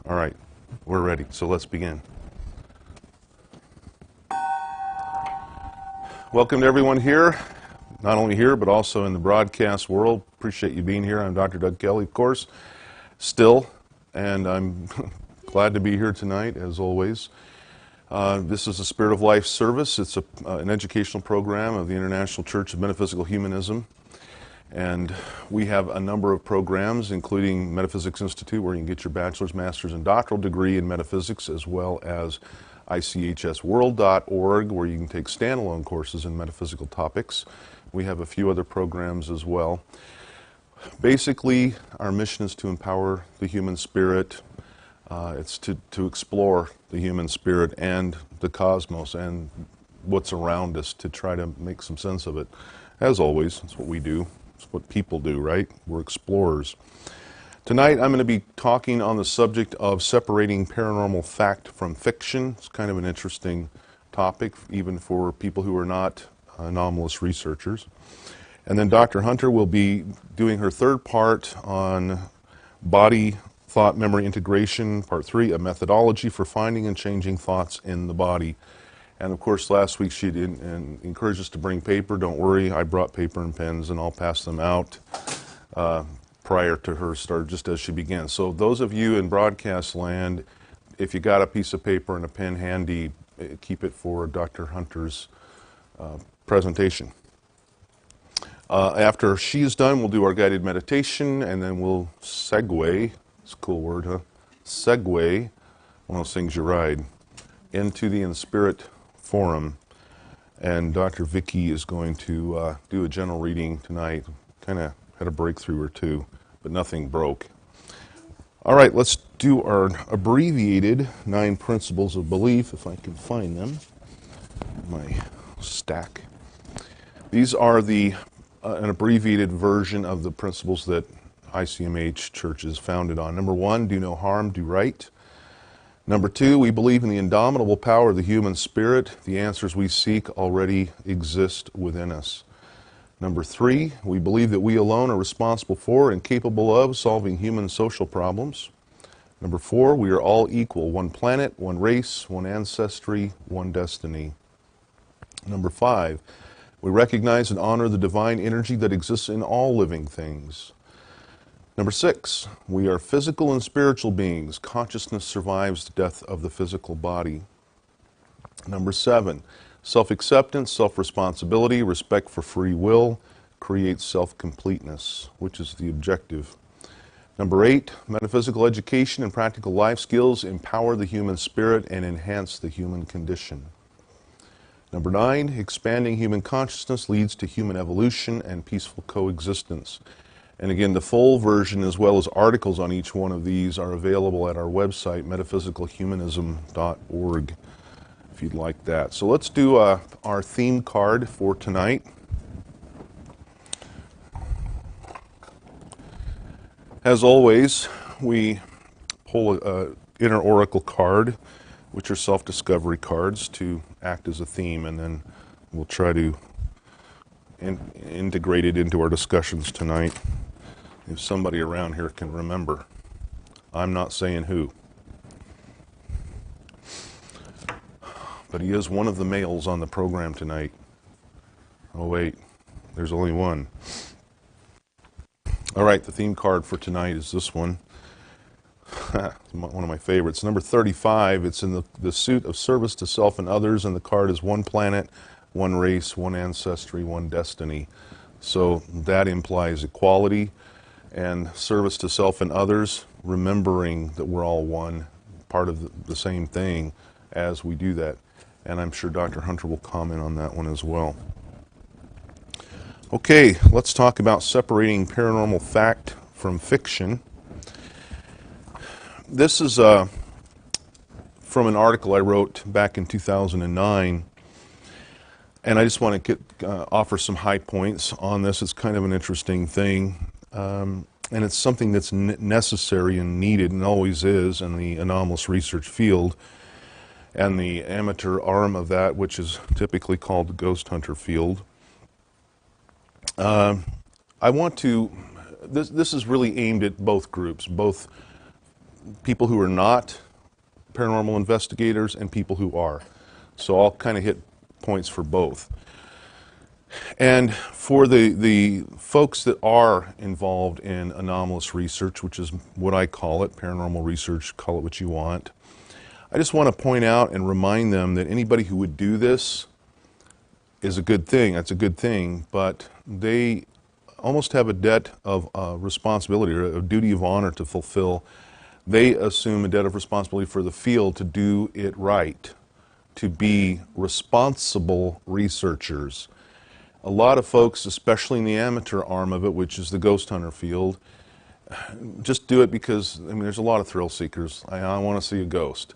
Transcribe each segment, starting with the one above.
All right, we're ready, so let's begin. Welcome to everyone here, not only here, but also in the broadcast world. Appreciate you being here. I'm Dr. Doug Kelley, of course, still, and I'm glad to be here tonight, as always. This is a Spirit of Life service. It's an educational program of the International Church of Metaphysical Humanism. And we have a number of programs, including Metaphysics Institute, where you can get your bachelor's, master's, and doctoral degree in metaphysics, as well as ICHSworld.org, where you can take standalone courses in metaphysical topics. We have a few other programs as well. Basically, our mission is to empower the human spirit. It's to explore the human spirit and the cosmos and what's around us, to try to make some sense of it. As always, that's what we do. It's what people do, right? We're explorers. Tonight I'm going to be talking on the subject of separating paranormal fact from fiction. It's kind of an interesting topic, even for people who are not anomalous researchers. And then Dr. Hunter will be doing her third part on body, thought, memory integration, part 3, a methodology for finding and changing thoughts in the body. And of course, last week she encouraged us to bring paper. Don't worry, I brought paper and pens, and I'll pass them out prior to her start, just as she begins. So those of you in broadcast land, if you got a piece of paper and a pen handy, keep it for Dr. Hunter's presentation. After she's done, we'll do our guided meditation, and then we'll segue, it's a cool word, huh? Segue, one of those things you ride, into the Enspirit Forum, and Dr. Vicki is going to do a general reading tonight. Kind of had a breakthrough or two, but nothing broke. All right, let's do our abbreviated 9 principles of belief, if I can find them in my stack. These are an abbreviated version of the principles that ICMH Church is founded on. Number 1, do no harm, do right. Number 2, we believe in the indomitable power of the human spirit. The answers we seek already exist within us. Number 3, we believe that we alone are responsible for and capable of solving human social problems. Number 4, we are all equal, one planet, one race, one ancestry, one destiny. Number 5, we recognize and honor the divine energy that exists in all living things. Number 6, we are physical and spiritual beings. Consciousness survives the death of the physical body. Number 7, self-acceptance, self-responsibility, respect for free will creates self-completeness, which is the objective. Number 8, metaphysical education and practical life skills empower the human spirit and enhance the human condition. Number 9, expanding human consciousness leads to human evolution and peaceful coexistence. And again, the full version, as well as articles on each one of these, are available at our website, metaphysicalhumanism.org, if you'd like that. So let's do our theme card for tonight. As always, we pull an inner oracle card, which are self-discovery cards, to act as a theme, and then we'll try to integrate it into our discussions tonight. If somebody around here can remember. I'm not saying who. But he is one of the males on the program tonight. Oh wait, there's only one. All right, the theme card for tonight is this one. One of my favorites. Number 35, it's in the suit of service to self and others, and the card is one planet, one race, one ancestry, one destiny. So that implies equality and service to self and others, remembering that we're all one, part of the same thing as we do that. And I'm sure Dr. Hunter will comment on that one as well. Okay, let's talk about separating paranormal fact from fiction. This is from an article I wrote back in 2009, and I just want to offer some high points on this. It's kind of an interesting thing. And it's something that's necessary and needed, and always is, in the anomalous research field, and the amateur arm of that, which is typically called the ghost hunter field. I want to, this is really aimed at both groups, both people who are not paranormal investigators and people who are. So I'll kind of hit points for both. And for the folks that are involved in anomalous research, which is what I call it, paranormal research, call it what you want, I just want to point out and remind them that anybody who would do this is a good thing. That's a good thing, but they almost have a debt of responsibility or a duty of honor to fulfill. They assume a debt of responsibility for the field to do it right, to be responsible researchers. A lot of folks, especially in the amateur arm of it, which is the ghost hunter field, just do it because, I mean, there's a lot of thrill seekers. I want to see a ghost.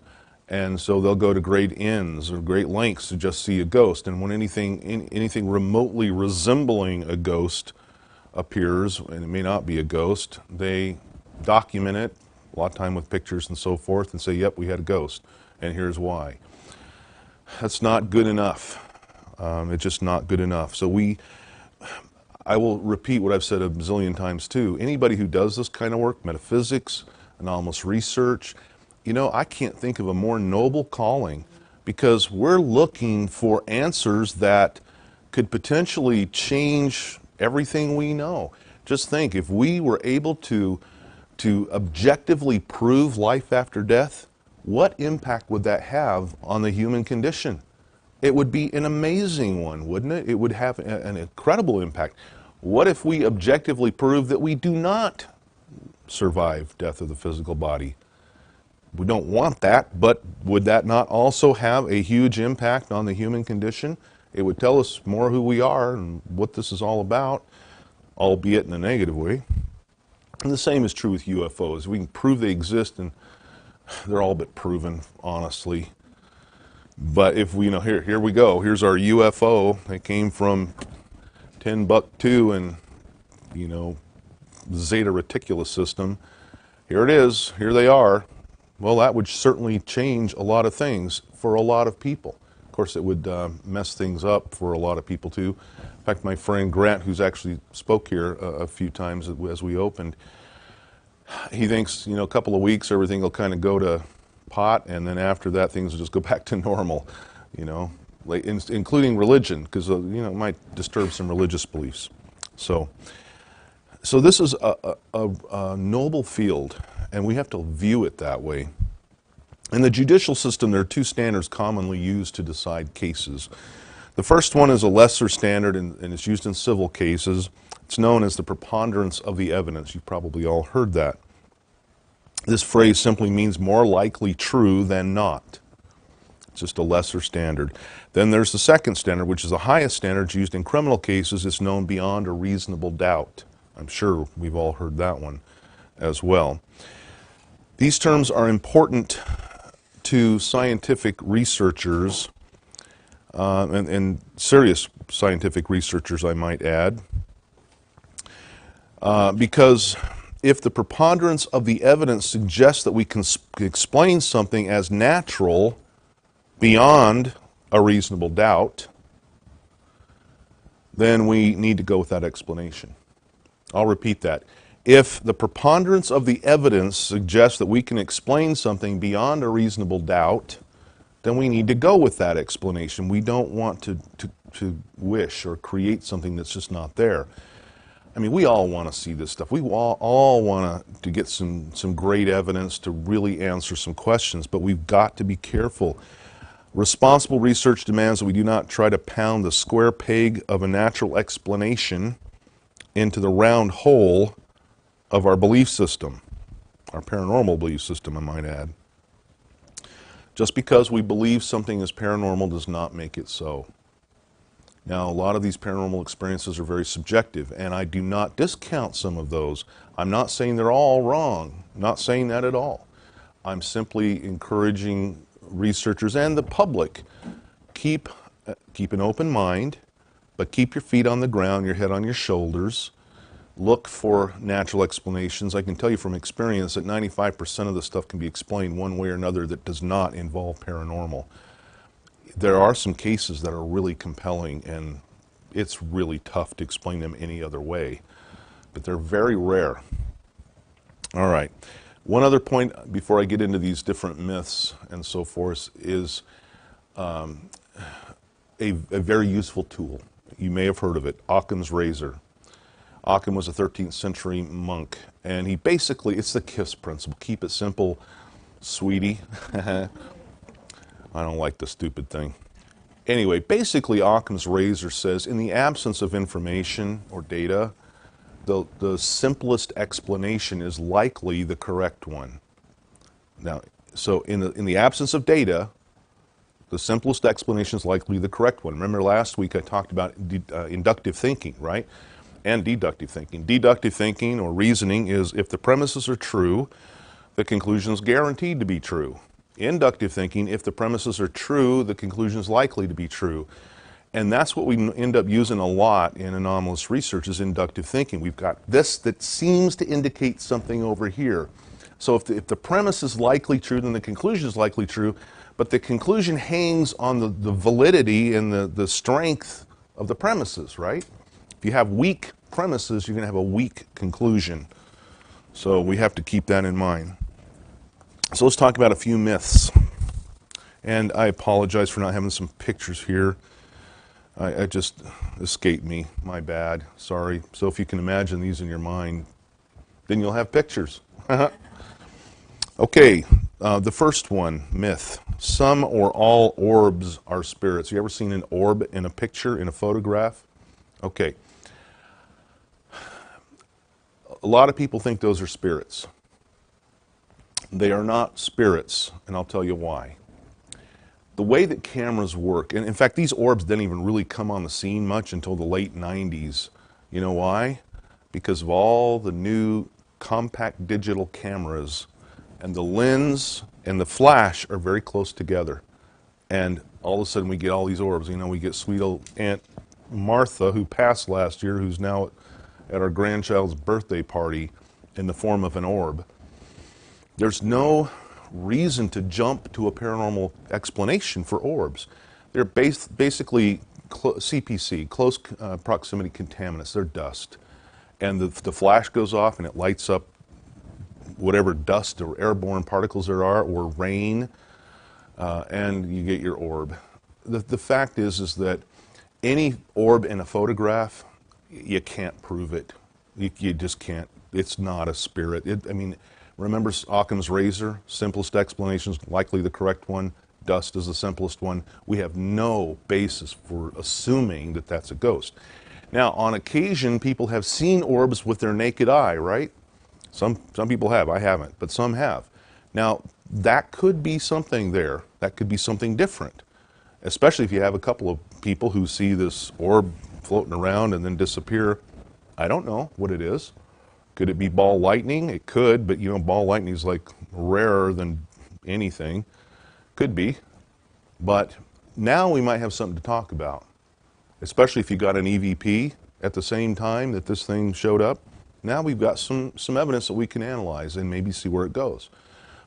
And so they'll go to great ends or great lengths to just see a ghost. And when anything remotely resembling a ghost appears, and it may not be a ghost, they document it, a lot of time with pictures and so forth, and say, yep, we had a ghost, and here's why. That's not good enough. It's just not good enough. So I will repeat what I've said a bazillion times too. Anybody who does this kind of work, metaphysics, anomalous research, you know, I can't think of a more noble calling, because we're looking for answers that could potentially change everything we know. Just think, if we were able to objectively prove life after death, what impact would that have on the human condition? It would be an amazing one, wouldn't it? It would have an incredible impact. What if we objectively prove that we do not survive death of the physical body? We don't want that, but would that not also have a huge impact on the human condition? It would tell us more who we are and what this is all about, albeit in a negative way. And the same is true with UFOs. We can prove they exist, and they're all but proven, honestly. But if we, you know, here we go. Here's our UFO. It came from Timbuktu and, you know, the Zeta Reticula system. Here it is. Here they are. Well, that would certainly change a lot of things for a lot of people. Of course, it would mess things up for a lot of people too. In fact, my friend Grant, who's actually spoke here a few times as we opened, he thinks, you know, a couple of weeks everything will kind of go to pot, and then after that things will just go back to normal, you know, like including religion, because you know, it might disturb some religious beliefs. So this is a noble field, and we have to view it that way. In the judicial system, there are two standards commonly used to decide cases. The first one is a lesser standard, and it's used in civil cases. It's known as the preponderance of the evidence. You've probably all heard that. This phrase simply means more likely true than not. It's just a lesser standard. Then there's the second standard, which is the highest standard used in criminal cases. It's known beyond a reasonable doubt. I'm sure we've all heard that one as well. These terms are important to scientific researchers, and serious scientific researchers, I might add, because if the preponderance of the evidence suggests that we can explain something as natural beyond a reasonable doubt, then we need to go with that explanation. I'll repeat that. If the preponderance of the evidence suggests that we can explain something beyond a reasonable doubt, then we need to go with that explanation. We don't want to wish or create something that's just not there. I mean, we all want to see this stuff. We all want to get some great evidence to really answer some questions, but we've got to be careful. Responsible research demands that we do not try to pound the square peg of a natural explanation into the round hole of our belief system, our paranormal belief system, I might add. Just because we believe something is paranormal does not make it so. Now, a lot of these paranormal experiences are very subjective, and I do not discount some of those. I'm not saying they're all wrong. I'm not saying that at all. I'm simply encouraging researchers and the public, keep an open mind, but keep your feet on the ground, your head on your shoulders. Look for natural explanations. I can tell you from experience that 95% of the stuff can be explained one way or another that does not involve paranormal. There are some cases that are really compelling, and it's really tough to explain them any other way, but they're very rare. All right. One other point before I get into these different myths and so forth is a very useful tool. You may have heard of it, Occam's razor. Occam was a 13th century monk, and he basically, it's the KISS principle. Keep it simple, sweetie. I don't like the stupid thing. Anyway, basically Occam's razor says in the absence of information or data, the simplest explanation is likely the correct one. Now, so in the absence of data, the simplest explanation is likely the correct one. Remember last week I talked about inductive thinking, right? And deductive thinking. Deductive thinking or reasoning is if the premises are true, the conclusion is guaranteed to be true. Inductive thinking, if the premises are true, the conclusion is likely to be true. And that's what we end up using a lot in anomalous research is inductive thinking. We've got this that seems to indicate something over here. So if the premise is likely true, then the conclusion is likely true, but the conclusion hangs on the validity and the strength of the premises, right? If you have weak premises, you're going to have a weak conclusion. So we have to keep that in mind. So let's talk about a few myths. And I apologize for not having some pictures here. I just escaped me, my bad, sorry. So if you can imagine these in your mind, then you'll have pictures. Okay, the first one, myth. Some or all orbs are spirits. You ever seen an orb in a picture, in a photograph? Okay. A lot of people think those are spirits. They are not spirits, and I'll tell you why. The way that cameras work, and in fact these orbs didn't even really come on the scene much until the late 90s. You know why? Because of all the new compact digital cameras, and the lens and the flash are very close together. And all of a sudden we get all these orbs. You know, we get sweet old Aunt Martha, who passed last year, who's now at our grandchild's birthday party in the form of an orb. There's no reason to jump to a paranormal explanation for orbs. They're basically CPC, close proximity contaminants. They're dust. And the flash goes off and it lights up whatever dust or airborne particles there are, or rain, and you get your orb. The fact is that any orb in a photograph, you can't prove it. You just can't. It's not a spirit. I mean, remember Occam's razor? Simplest explanation is likely the correct one. Dust is the simplest one. We have no basis for assuming that that's a ghost. Now, on occasion, people have seen orbs with their naked eye, right? Some people have. I haven't, but some have. Now, that could be something there. That could be something different, especially if you have a couple of people who see this orb floating around and then disappear. I don't know what it is. Could it be ball lightning? It could, but you know, ball lightning is like rarer than anything. Could be. But now we might have something to talk about, especially if you got an EVP at the same time that this thing showed up. Now we've got some evidence that we can analyze and maybe see where it goes.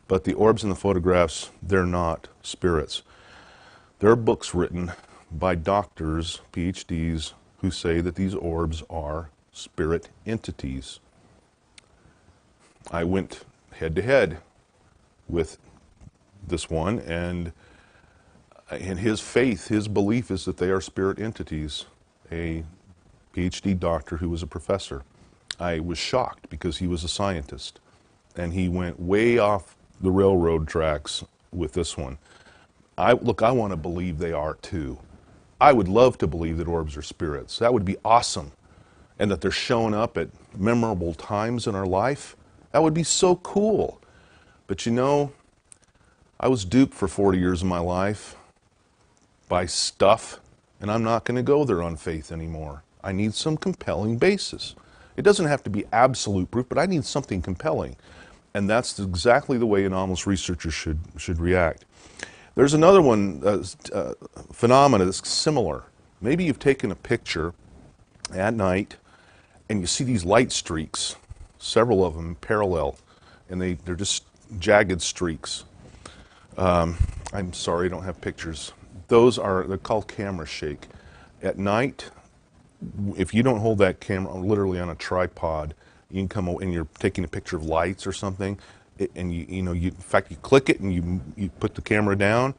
But the orbs in the photographs, they're not spirits. There are books written by doctors, PhDs, who say that these orbs are spirit entities. I went head to head with this one, and his faith, his belief is that they are spirit entities. A PhD doctor who was a professor. I was shocked because he was a scientist, and he went way off the railroad tracks with this one. I want to believe they are too. I would love to believe that orbs are spirits. That would be awesome. And that they're showing up at memorable times in our life. That would be so cool. But you know, I was duped for 40 years of my life by stuff, and I'm not going to go there on faith anymore. I need some compelling basis. It doesn't have to be absolute proof, but I need something compelling. And that's exactly the way anomalous researchers should react. There's another one, phenomena that's similar. Maybe you've taken a picture at night and you see these light streaks, several of them parallel, and they're just jagged streaks. I'm sorry, I don't have pictures. They're called camera shake. At night, if you don't hold that camera literally on a tripod, you can come and you're taking a picture of lights or something, and in fact, you click it and you put the camera down,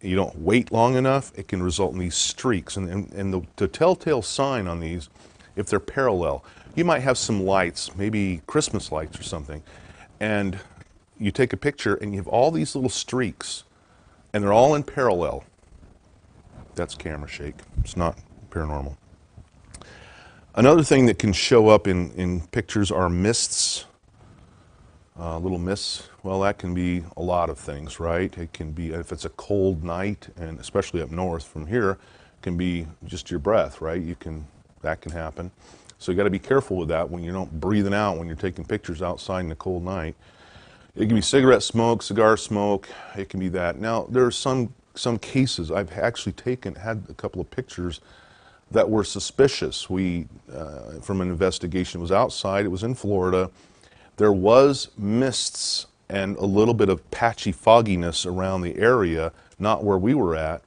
and you don't wait long enough, it can result in these streaks. And the telltale sign on these, if they're parallel, you might have some lights, maybe Christmas lights or something, and you take a picture and you have all these little streaks, and they're all in parallel. That's camera shake. It's not paranormal. Another thing that can show up in pictures are mists. Little mists. Well, that can be a lot of things, right? It can be, if it's a cold night, and especially up north from here, it can be just your breath, right? That can happen. So you got to be careful with that when you're not breathing out when you're taking pictures outside in a cold night. It can be cigarette smoke, cigar smoke. It can be that. Now, there are some cases I've actually had a couple of pictures that were suspicious. From an investigation, it was outside, it was in Florida. There was mists and a little bit of patchy fogginess around the area, not where we were at.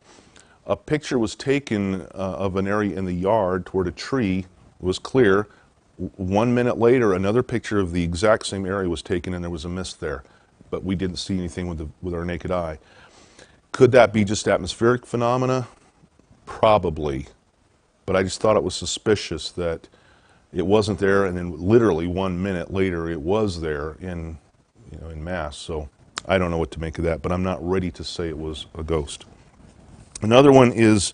A picture was taken of an area in the yard toward a tree. It was clear. 1 minute later, another picture of the exact same area was taken and there was a mist there, but we didn't see anything with our naked eye. Could that be just atmospheric phenomena? Probably. But I just thought it was suspicious that it wasn't there, and then literally 1 minute later it was there in mass. So I don't know what to make of that, but I'm not ready to say it was a ghost. Another one is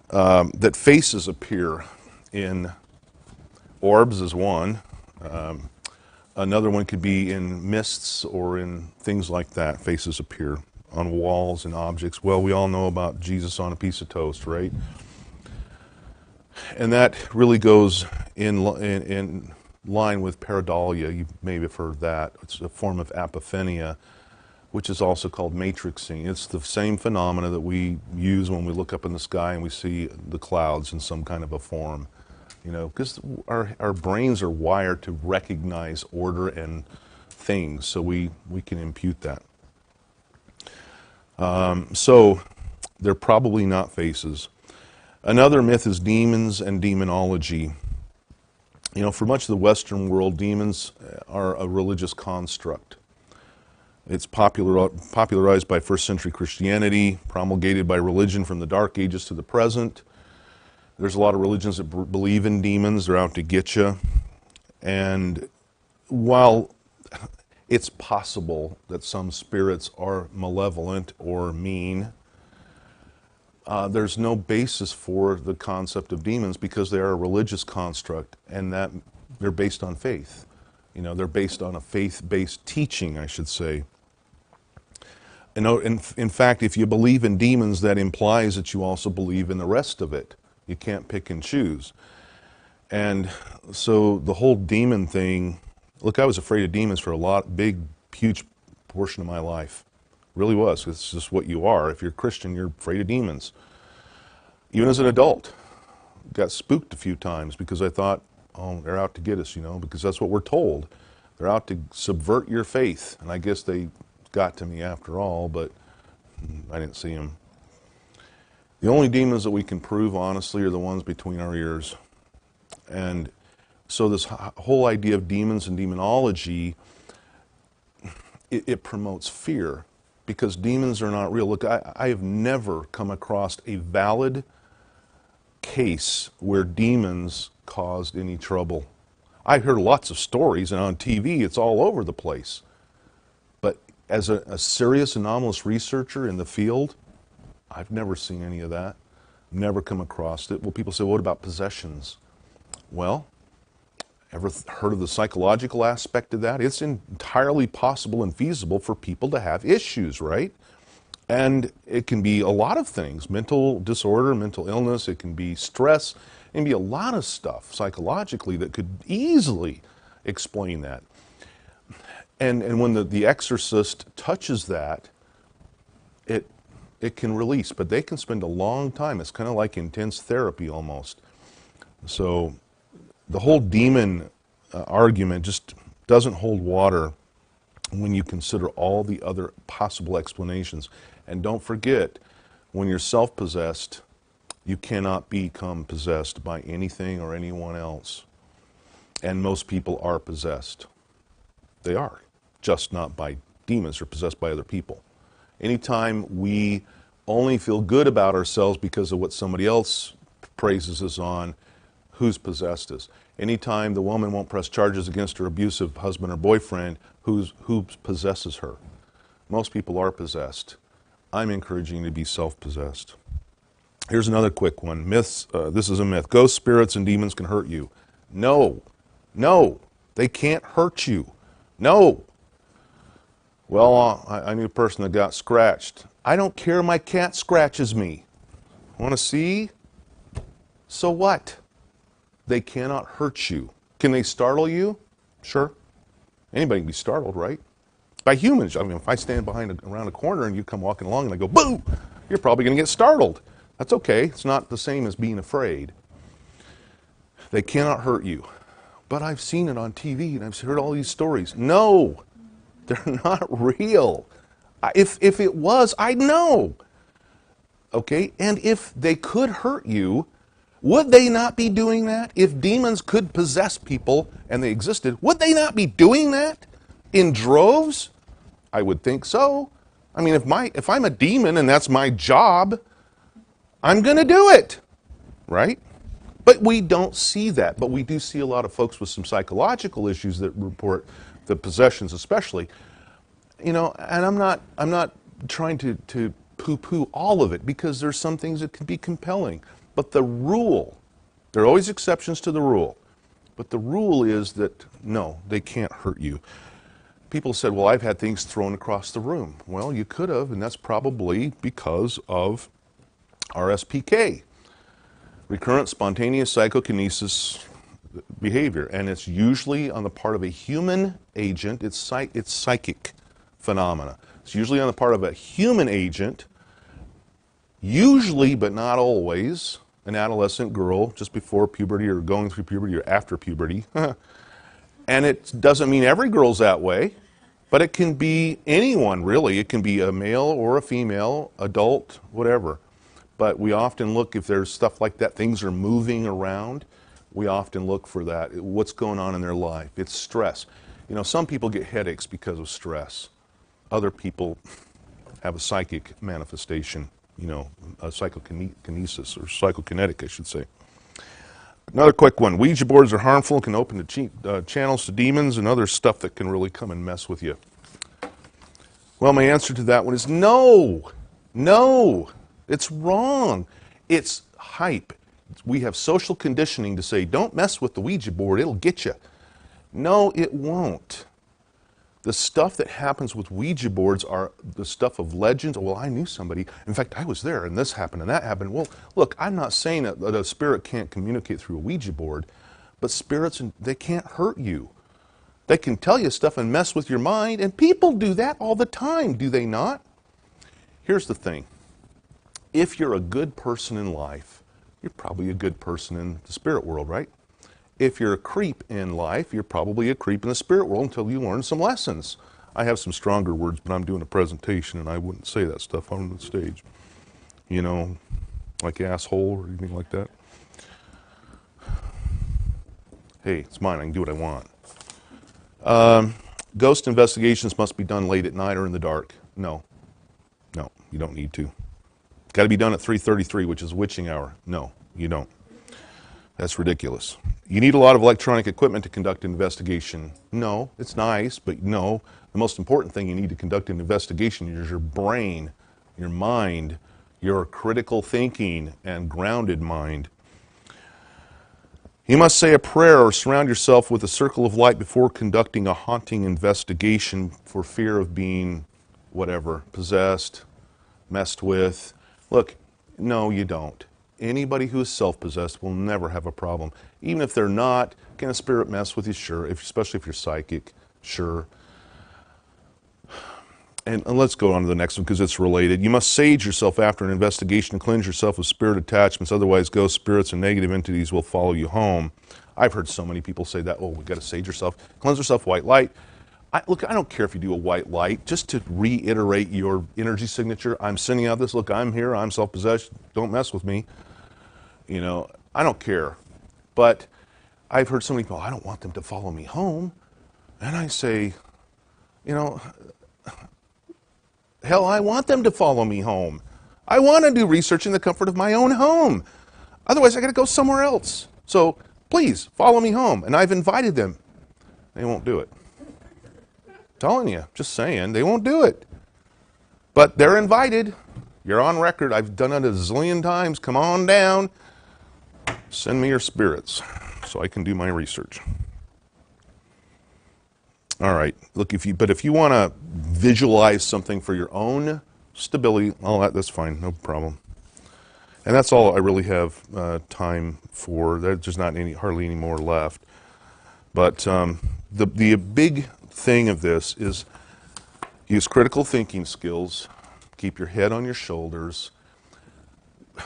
that faces appear in orbs is one. Another one could be in mists or in things like that. Faces appear on walls and objects. Well, we all know about Jesus on a piece of toast, right? And that really goes in line with pareidolia. You maybe have heard that. It's a form of apophenia, which is also called matrixing. It's the same phenomena that we use when we look up in the sky and we see the clouds in some kind of a form. Because our brains are wired to recognize order and things, so we can impute that. So they're probably not faces. Another myth is demons and demonology. For much of the Western world, demons are a religious construct. It's popularized by first century Christianity, promulgated by religion from the Dark Ages to the present. There's a lot of religions that believe in demons. They're out to get you. And while it's possible that some spirits are malevolent or mean, there's no basis for the concept of demons because they are a religious construct, and that they're based on faith. They're based on a faith-based teaching, I should say. In fact, if you believe in demons, that implies that you also believe in the rest of it. You can't pick and choose. And so the whole demon thing, look, I was afraid of demons for huge portion of my life. Really was. It's just what you are. If you're a Christian, you're afraid of demons. Even as an adult, got spooked a few times because I thought, oh, they're out to get us, because that's what we're told. They're out to subvert your faith. And I guess they got to me after all, but I didn't see them. The only demons that we can prove, honestly, are the ones between our ears. And so this whole idea of demons and demonology, it promotes fear because demons are not real. Look, I have never come across a valid case where demons caused any trouble. I've heard lots of stories, and on TV, it's all over the place. But as a serious anomalous researcher in the field, I've never seen any of that. Never come across it. Well, people say, what about possessions? Well, ever heard of the psychological aspect of that? It's entirely possible and feasible for people to have issues, right? And it can be a lot of things. Mental disorder, mental illness, it can be stress, it can be a lot of stuff psychologically that could easily explain that. And when the exorcist touches that, it can release, but they can spend a long time. It's kind of like intense therapy almost. So the whole demon argument just doesn't hold water when you consider all the other possible explanations. And don't forget, when you're self-possessed, you cannot become possessed by anything or anyone else. And most people are possessed. They are. just not by demons or possessed by other people. Anytime we only feel good about ourselves because of what somebody else praises us on, who's possessed us. Anytime the woman won't press charges against her abusive husband or boyfriend, who possesses her? Most people are possessed. I'm encouraging you to be self-possessed. Here's another quick one. Myths. This is a myth. Ghosts, spirits, and demons can hurt you. No. No. They can't hurt you. No. Well, I knew a person that got scratched. I don't care, my cat scratches me. Want to see? So what? They cannot hurt you. Can they startle you? Sure. Anybody can be startled, right? By humans. I mean, if I stand around a corner and you come walking along and I go, boo, you're probably going to get startled. That's okay. It's not the same as being afraid. They cannot hurt you. But I've seen it on TV and I've heard all these stories. No, they're not real. If it was, I'd know. Okay? And if they could hurt you, would they not be doing that? If demons could possess people and they existed, would they not be doing that in droves? I would think so. I mean, if I'm a demon and that's my job, I'm going to do it, right? But we don't see that. But we do see a lot of folks with some psychological issues that report the possessions, especially. You know, and I'm not trying to poo-poo all of it, because there's some things that can be compelling. But the rule, there are always exceptions to the rule, but the rule is that, no, they can't hurt you. People said, well, I've had things thrown across the room. Well, you could have, and that's probably because of RSPK, recurrent spontaneous psychokinesis behavior. And it's usually on the part of a human agent. It's psychic phenomena. It's usually on the part of a human agent, usually, but not always, an adolescent girl just before puberty or going through puberty or after puberty. And it doesn't mean every girl's that way, but it can be anyone, really. It can be a male or a female, adult, whatever. But we often look, if there's stuff like that, things are moving around, we often look for that. What's going on in their life? It's stress. You know, some people get headaches because of stress. Other people have a psychic manifestation, you know, a psychokinesis, or psychokinetic, I should say. Another quick one. Ouija boards are harmful and can open the channels to demons and other stuff that can really come and mess with you. Well, my answer to that one is no. No. It's wrong. It's hype. We have social conditioning to say, don't mess with the Ouija board, it'll get you. No, it won't. The stuff that happens with Ouija boards are the stuff of legends. Well, I knew somebody. In fact, I was there, and this happened, and that happened. Well, look, I'm not saying that a spirit can't communicate through a Ouija board, but spirits, they can't hurt you. They can tell you stuff and mess with your mind, and people do that all the time, do they not? Here's the thing. If you're a good person in life, you're probably a good person in the spirit world, right? If you're a creep in life, you're probably a creep in the spirit world until you learn some lessons. I have some stronger words, but I'm doing a presentation and I wouldn't say that stuff on the stage. You know, like asshole or anything like that. Hey, it's mine. I can do what I want. Ghost investigations must be done late at night or in the dark. No. No, you don't need to. Got to be done at 3:33, which is witching hour. No, you don't. That's ridiculous. You need a lot of electronic equipment to conduct an investigation. No, it's nice, but no. The most important thing you need to conduct an investigation is your brain, your mind, your critical thinking and grounded mind. You must say a prayer or surround yourself with a circle of light before conducting a haunting investigation for fear of being whatever, possessed, messed with. Look, no, you don't. Anybody who is self-possessed will never have a problem. Even if they're not, can a spirit mess with you? Sure, especially if you're psychic, sure. And let's go on to the next one because it's related. You must sage yourself after an investigation and cleanse yourself of spirit attachments. Otherwise, ghost spirits and negative entities will follow you home. I've heard so many people say that, oh, we've got to sage yourself, cleanse yourself, white light. Look, I don't care if you do a white light, just to reiterate your energy signature. I'm sending out this, look, I'm here, I'm self-possessed, don't mess with me. You know, I don't care. But I've heard so many people, I don't want them to follow me home. And I say, You know, hell, I want them to follow me home. I want to do research in the comfort of my own home. Otherwise, I got to go somewhere else. So please follow me home. And I've invited them. They won't do it. Telling you, just saying, they won't do it. But they're invited. You're on record. I've done it a zillion times. Come on down. Send me your spirits so I can do my research. All right. Look, if you want to visualize something for your own stability, all that, that's fine. No problem. And that's all I really have time for. There's not hardly any more left. But the big thing of this is use critical thinking skills. Keep your head on your shoulders.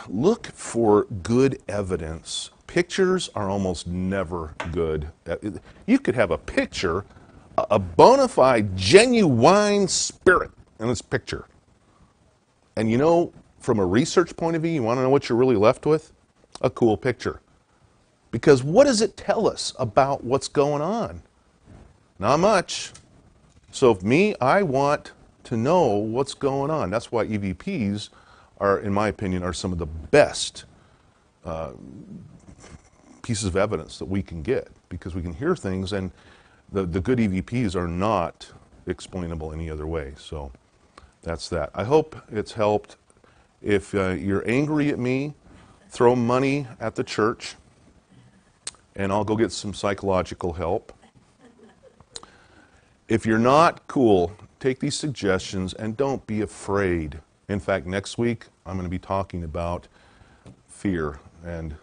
Look for good evidence. Pictures are almost never good. You could have a picture, a bona fide, genuine spirit in this picture. And you know, from a research point of view, you want to know what you're really left with? A cool picture. Because what does it tell us about what's going on? Not much. So I want to know what's going on. That's why EVPs are, in my opinion, are some of the best pieces of evidence that we can get, because we can hear things, and the good EVPs are not explainable any other way. So that's that. I hope it's helped. If you're angry at me, throw money at the church, and I'll go get some psychological help. If you're not cool, take these suggestions and don't be afraid. In fact, next week I'm going to be talking about fear and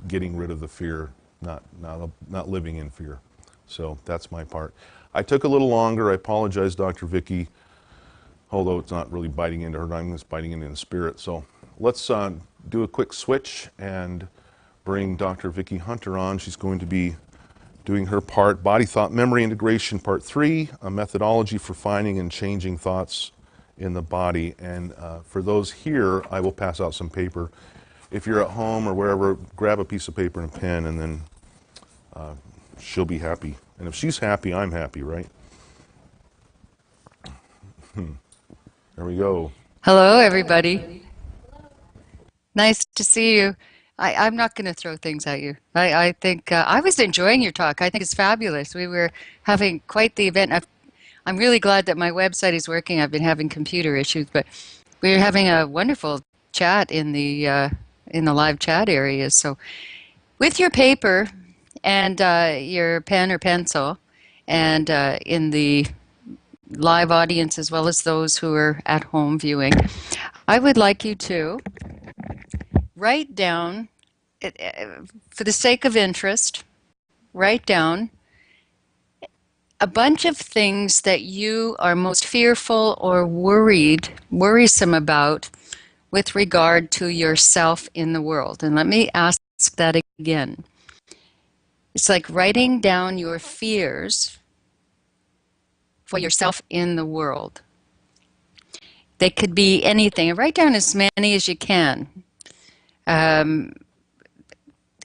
getting rid of the fear, not living in fear. So that's my part. I took a little longer. I apologize, Dr. Vicki, although it's not really biting into her. I'm just biting into Enspirit. So let's do a quick switch and bring Dr. Vicki Hunter on. She's going to be doing her part, Body, Thought, Memory Integration, Part 3, a methodology for finding and changing thoughts in the body. And for those here, I will pass out some paper. If you're at home or wherever, grab a piece of paper and a pen, and then she'll be happy. And if she's happy, I'm happy, right? There we go. Hello, everybody. Nice to see you. I'm not going to throw things at you. I think I was enjoying your talk. I think it's fabulous. We were having quite the event. I'm really glad that my website is working. I've been having computer issues, but we were having a wonderful chat in the live chat areas. So with your paper and your pen or pencil, and in the live audience as well as those who are at home viewing, I would like you to write down, for the sake of interest, write down a bunch of things that you are most fearful or worrisome about with regard to yourself in the world. And let me ask that again. It's like writing down your fears for yourself in the world. They could be anything. Write down as many as you can.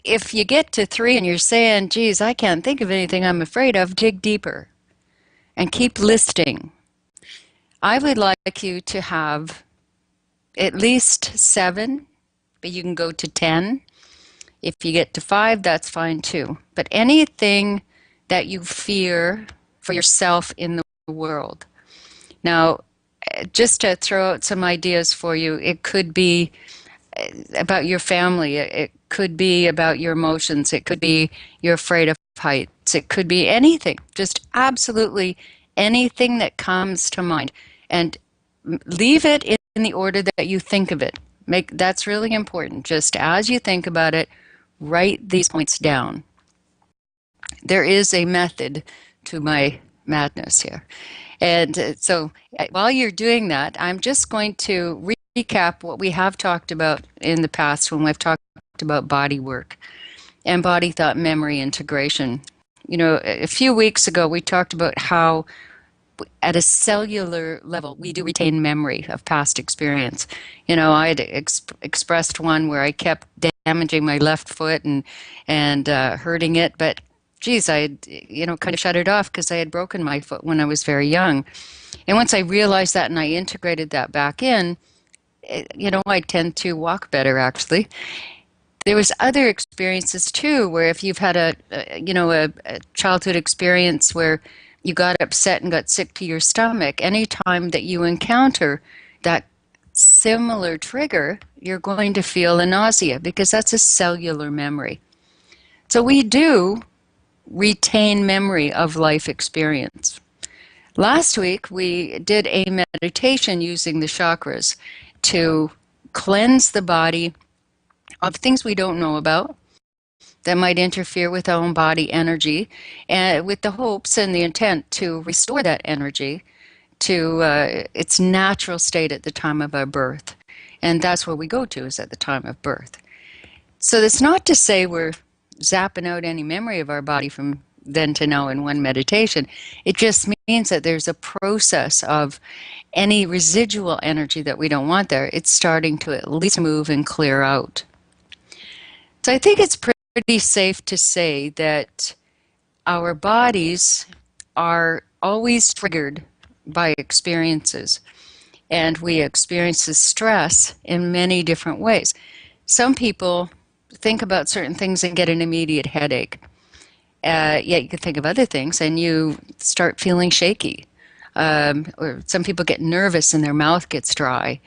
If you get to 3 and you're saying, geez, I can't think of anything I'm afraid of, dig deeper and keep listing. I would like you to have at least 7, but you can go to 10. If you get to 5, that's fine too. But anything that you fear for yourself in the world. Now, just to throw out some ideas for you, it could be about your family. It could be about your emotions. It could be you're afraid of heights. It could be anything, just absolutely anything that comes to mind. And leave it in the order that you think of it. That's really important. Just as you think about it, write these points down. There is a method to my madness here. And so while you're doing that, I'm just going to recap what we have talked about in the past when we've talked about body work and body, thought, memory integration. You know, a few weeks ago we talked about how at a cellular level we do retain memory of past experience. You know, I had expressed one where I kept damaging my left foot and hurting it, but geez, I had, kind of shut it off because I had broken my foot when I was very young. And once I realized that and I integrated that back in, I tend to walk better actually. There was other experiences too, where if you've had a childhood experience where you got upset and got sick to your stomach, anytime that you encounter that similar trigger, you're going to feel a nausea because that's a cellular memory. So we do retain memory of life experience. Last week, we did a meditation using the chakras to cleanse the body of things we don't know about that might interfere with our own body energy, and with the hopes and the intent to restore that energy to its natural state at the time of our birth. And that's where we go to, is at the time of birth. So that's not to say we're zapping out any memory of our body from then to now in one meditation. It just means that there's a process of any residual energy that we don't want there. It's starting to at least move and clear out. So I think it's pretty safe to say that our bodies are always triggered by experiences, and we experience stress in many different ways. Some people think about certain things and get an immediate headache. Yet you can think of other things and you start feeling shaky. Or some people get nervous and their mouth gets dry.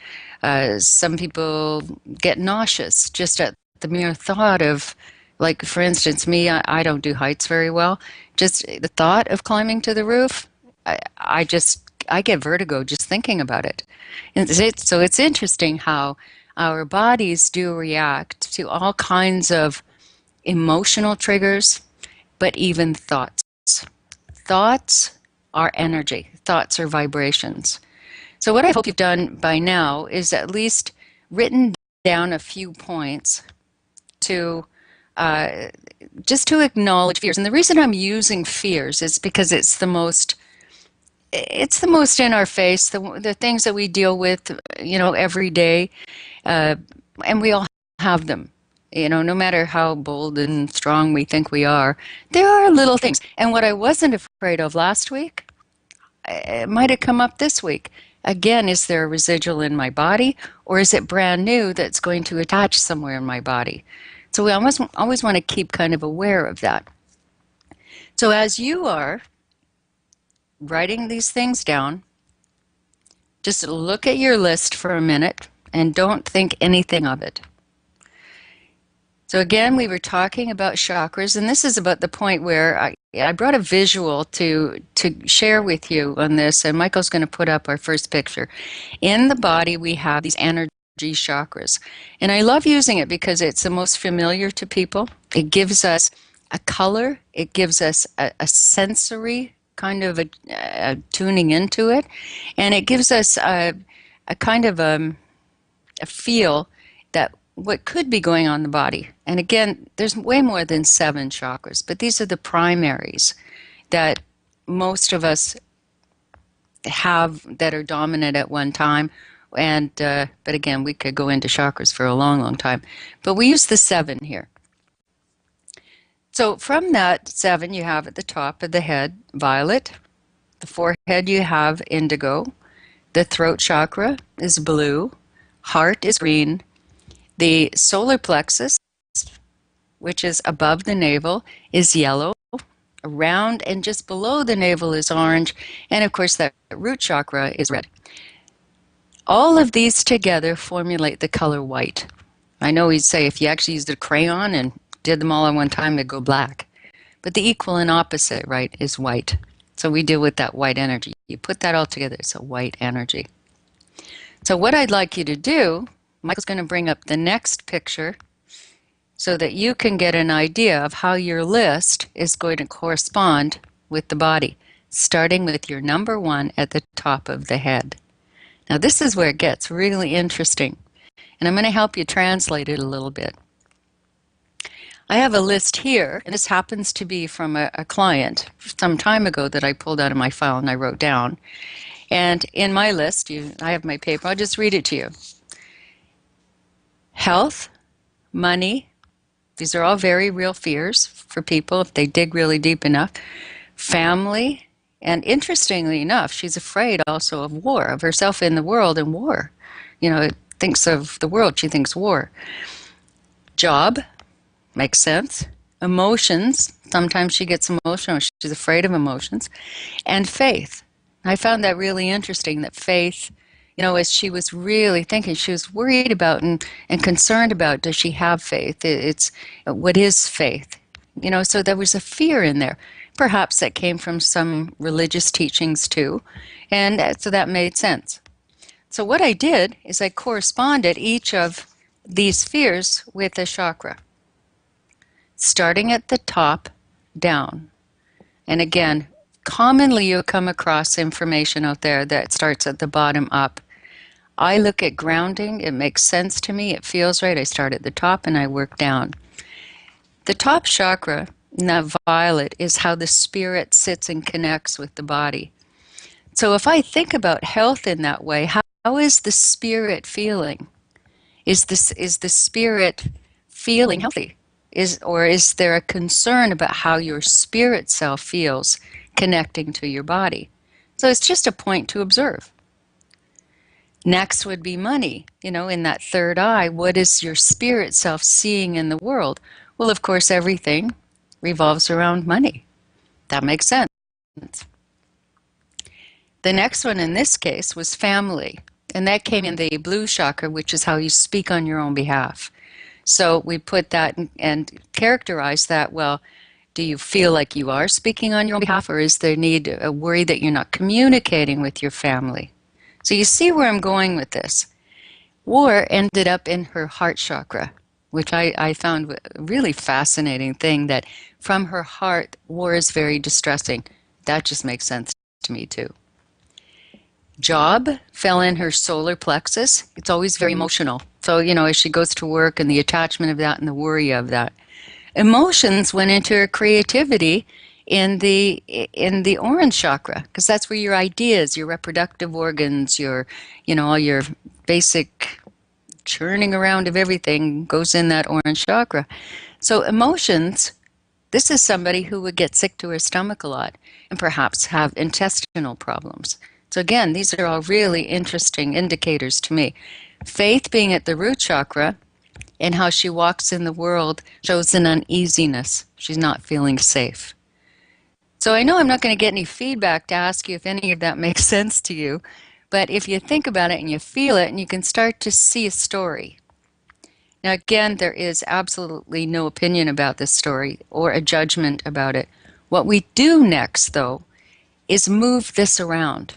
Some people get nauseous just at the mere thought of, like, for instance, me, I don't do heights very well. Just the thought of climbing to the roof, I get vertigo just thinking about it. So it's interesting how our bodies do react to all kinds of emotional triggers, but even thoughts. Thoughts are energy. Thoughts are vibrations. So what I hope you've done by now is at least written down a few points to just to acknowledge fears. And the reason I'm using fears is because it's the most in our face, the things that we deal with, every day, and we all have them. No matter how bold and strong we think we are, there are little things. And what I wasn't afraid of last week, it might have come up this week. Again, is there a residual in my body, or is it brand new that's going to attach somewhere in my body? So we always want to keep kind of aware of that. So as you are writing these things down, just look at your list for a minute and don't think anything of it. So again, we were talking about chakras, and this is about the point where I brought a visual to share with you on this, and Michael's going to put up our first picture. In the body, we have these energy chakras, and I love using it because it's the most familiar to people. It gives us a color, it gives us a sensory kind of a tuning into it, and it gives us a kind of a feel that what could be going on in the body. And again, there's way more than 7 chakras, but these are the primaries that most of us have that are dominant at one time. And but again, we could go into chakras for a long, long time. But we use the 7 here. So from that 7, you have at the top of the head, violet. The forehead, you have indigo. The throat chakra is blue. Heart is green. The solar plexus, which is above the navel, is yellow. Around and just below the navel is orange. And of course, that root chakra is red. All of these together formulate the color white. I know we'd say if you actually used a crayon and did them all at one time, they'd go black. But the equal and opposite, right, is white. So we deal with that white energy. You put that all together, it's a white energy. So what I'd like you to do, Michael's going to bring up the next picture so that you can get an idea of how your list is going to correspond with the body, starting with your number 1 at the top of the head. Now this is where it gets really interesting, and I'm going to help you translate it a little bit. I have a list here, and this happens to be from a client some time ago that I pulled out of my file and I wrote down. And in my list, I have my paper, I'll just read it to you. Health, money, These are all very real fears for people if they dig really deep enough. Family, and interestingly enough, she's afraid also of war, of herself in the world and war. Thinks of the world, she thinks war. Job, makes sense. Emotions, sometimes she gets emotional, she's afraid of emotions. And faith. I found that really interesting, that faith, as she was really thinking, she was worried about and concerned about, does she have faith? It's what is faith? So there was a fear in there. Perhaps that came from some religious teachings too, and so that made sense. So what I did is I corresponded each of these fears with a chakra, starting at the top down. And again, commonly you'll come across information out there that starts at the bottom up. I look at grounding, it makes sense to me, it feels right. I start at the top and I work down. The top chakra, that violet, is how the spirit sits and connects with the body. So if I think about health in that way, how is the spirit feeling? Is the spirit feeling healthy? Or is there a concern about how your spirit self feels connecting to your body? So it's just a point to observe. Next would be money. In that third eye, what is your spirit self seeing in the world? Well, of course, everything revolves around money. That makes sense. The next one in this case was family, and that came in the blue chakra, which is how you speak on your own behalf. So we put that and characterize that. Well, do you feel like you are speaking on your own behalf, or is there a worry that you're not communicating with your family? So you see where I'm going with this. War ended up in her heart chakra, which I found a really fascinating thing, that from her heart, war is very distressing. That just makes sense to me too. Job fell in her solar plexus. It's always very emotional. So, as she goes to work and the attachment of that and the worry of that. Emotions went into her creativity in the orange chakra, because that's where your ideas, your reproductive organs, all your basic churning around of everything goes in that orange chakra. So emotions, this is somebody who would get sick to her stomach a lot and perhaps have intestinal problems. So again, these are all really interesting indicators to me. Faith being at the root chakra and how she walks in the world shows an uneasiness. She's not feeling safe. So I know I'm not going to get any feedback to ask you if any of that makes sense to you, but if you think about it and you feel it and you can start to see a story. Now again, there is absolutely no opinion about this story or a judgment about it. What we do next, though, is move this around.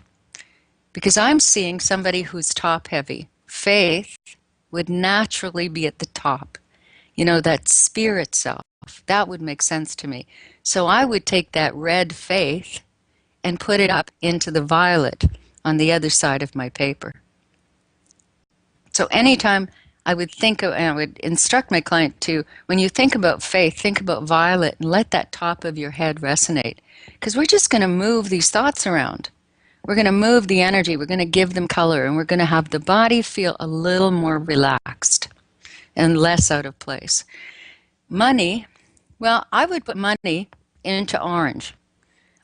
Because I'm seeing somebody who's top-heavy. Faith would naturally be at the top. That spirit self. That would make sense to me. So I would take that red faith and put it up into the violet on the other side of my paper. So anytime I would and I would instruct my client to, when you think about faith, think about violet and let that top of your head resonate. Because we're just going to move these thoughts around. We're going to move the energy, we're going to give them color, and we're going to have the body feel a little more relaxed and less out of place. Money, well, I would put money into orange.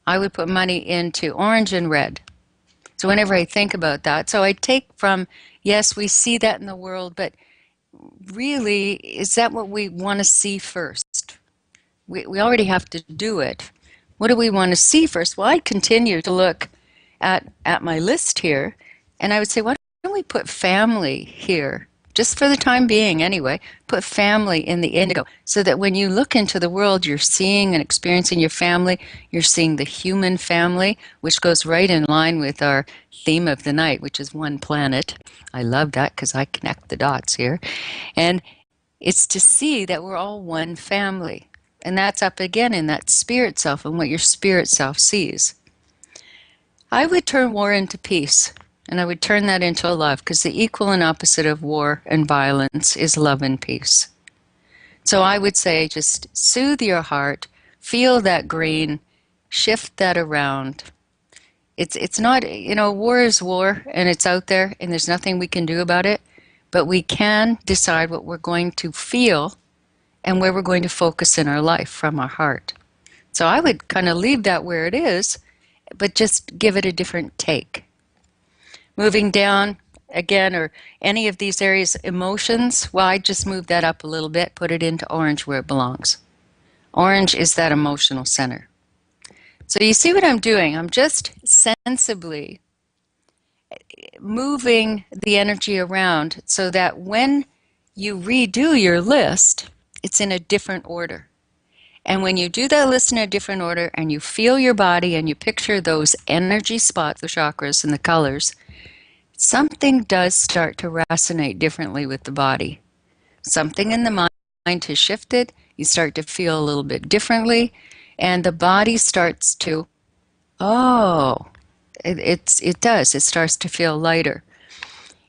I would put money into orange and red. So whenever I think about that, so I take from, yes, we see that in the world, but really, is that what we want to see first? We already have to do it. What do we want to see first? Well, I'd continue to look at my list here, and I would say, why don't we put family here? Just for the time being anyway, put family in the indigo, so that when you look into the world, you're seeing and experiencing your family, you're seeing the human family, which goes right in line with our theme of the night, which is one planet. I love that because I connect the dots here. And it's to see that we're all one family. And that's up again in that spirit self and what your spirit self sees. I would turn war into peace, and I would turn that into love, because the equal and opposite of war and violence is love and peace. So I would say just soothe your heart, feel that green, shift that around. It's not, war is war, and it's out there, and there's nothing we can do about it, but we can decide what we're going to feel and where we're going to focus in our life from our heart. So I would kind of leave that where it is, but just give it a different take. Moving down again, or any of these areas, emotions, well, I just move that up a little bit, put it into orange where it belongs. Orange is that emotional center. So you see what I'm doing? I'm just sensibly moving the energy around so that when you redo your list, it's in a different order. And when you do that list in a different order and you feel your body and you picture those energy spots, the chakras and the colors, something does start to resonate differently with the body. Something in the mind has shifted. You start to feel a little bit differently, and the body starts to, oh, it does. It starts to feel lighter.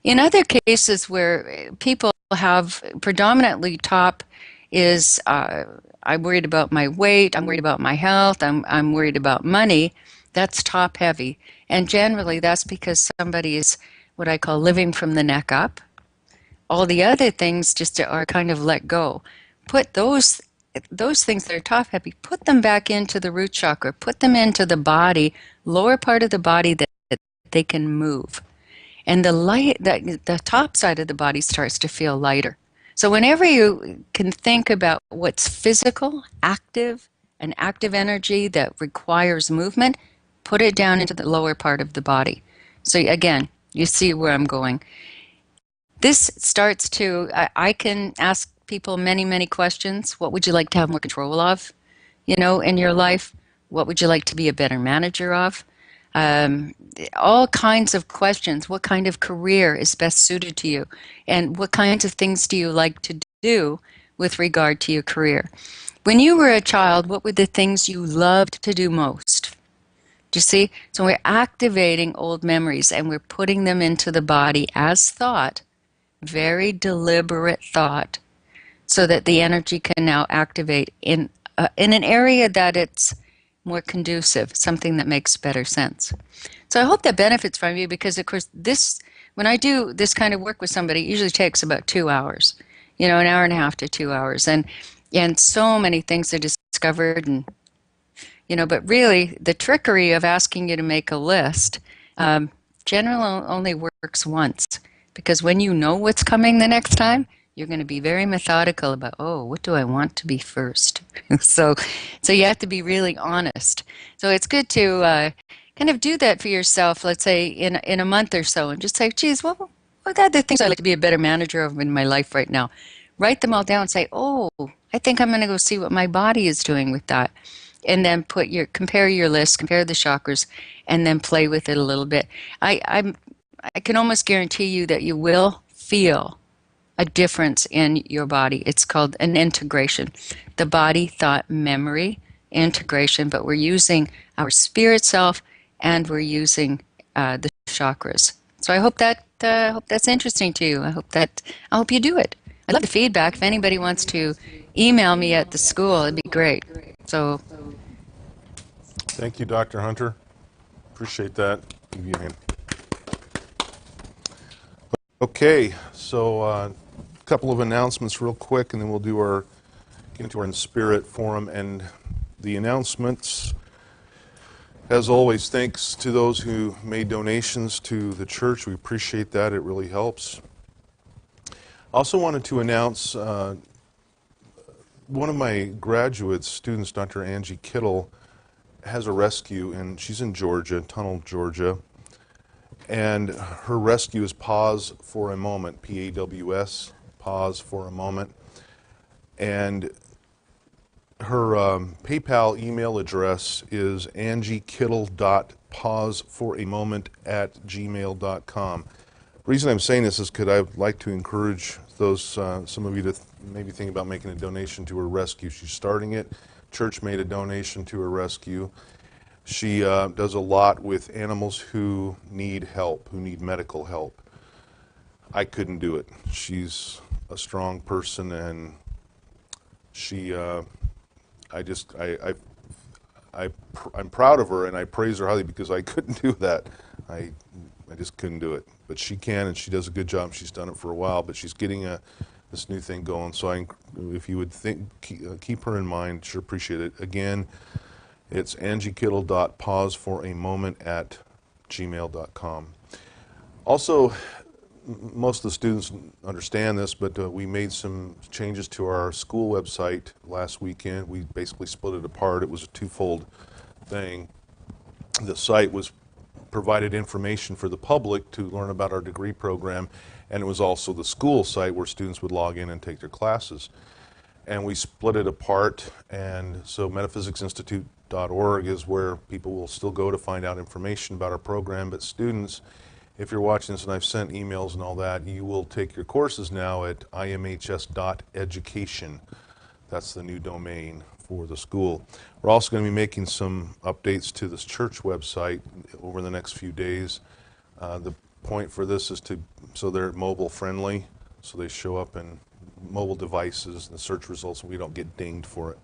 In other cases where people have predominantly top is I'm worried about my weight, I'm worried about my health, I'm worried about money, that's top heavy. And generally that's because somebody is what I call living from the neck up. All the other things just are kind of let go. Put those things that are top heavy, put them back into the root chakra, put them into the body, lower part of the body that they can move. And the top side of the body starts to feel lighter. So whenever you can think about what's physical, active, an active energy that requires movement, put it down into the lower part of the body. So again, you see where I'm going. This starts to, I can ask people many, many questions. What would you like to have more control of, in your life? What would you like to be a better manager of? All kinds of questions. What kind of career is best suited to you? And what kinds of things do you like to do with regard to your career? When you were a child, what were the things you loved to do most? Do you see? So we're activating old memories and we're putting them into the body as thought, very deliberate thought, so that the energy can now activate in an area that it's more conducive, something that makes better sense. So I hope that benefits from you because, of course, when I do this kind of work with somebody, it usually takes about 2 hours, an hour and a half to 2 hours. And so many things are discovered. And, but really, the trickery of asking you to make a list generally only works once. Because when you know what's coming the next time, you're going to be very methodical about, oh, what do I want to be first? so you have to be really honest. So it's good to kind of do that for yourself, let's say in a month or so, and just say, geez, what are the things I'd like to be a better manager of in my life right now? Write them all down and say, oh, I think I'm going to go see what my body is doing with that. And then compare your list, compare the chakras, and then play with it a little bit. I can almost guarantee you that you will feel a difference in your body. It's called an integration. The body, thought, memory, integration, but we're using our spirit self and we're using the chakras. So I hope that's interesting to you. I hope you do it. I'd love the feedback. If anybody wants to email me at the school, it'd be great. So Thank you, Dr. Hunter. Appreciate that. Give you a hand. Okay, so a couple of announcements real quick, and then we'll get into our Enspirit forum. And the announcements, as always, thanks to those who made donations to the church. We appreciate that. It really helps. Also wanted to announce one of my graduate students, Dr. Angie Kittle, has a rescue, and she's in Georgia, Tunnel, Georgia. And her rescue is Pause for a Moment, P-A-W-S, Pause for a Moment. And her PayPal email address is angiekittle.pauseforamoment@gmail.com. The reason I'm saying this is because I'd like to encourage some of you to maybe think about making a donation to her rescue. She's starting it. Church made a donation to her rescue. She does a lot with animals who need help, who need medical help. I couldn't do it. She's a strong person, and I'm proud of her, and I praise her highly because I couldn't do that. I just couldn't do it. But she can, and she does a good job. She's done it for a while, but she's getting a this new thing going. So if you would keep her in mind, sure appreciate it. Again, it's angiekittle.pauseforamoment@gmail.com. Also, most of the students understand this, but we made some changes to our school website last weekend. We basically split it apart. It was a twofold thing. The site was provided information for the public to learn about our degree program, and it was also the school site where students would log in and take their classes. And we split it apart, and so metaphysicsinstitute.org is where people will still go to find out information about our program. But students, if you're watching this, and I've sent emails and all that, you will take your courses now at imhs.education. That's the new domain for the school. We're also going to be making some updates to this church website over the next few days. The point for this is so they're mobile friendly, so they show up in mobile devices and the search results, and we don't get dinged for it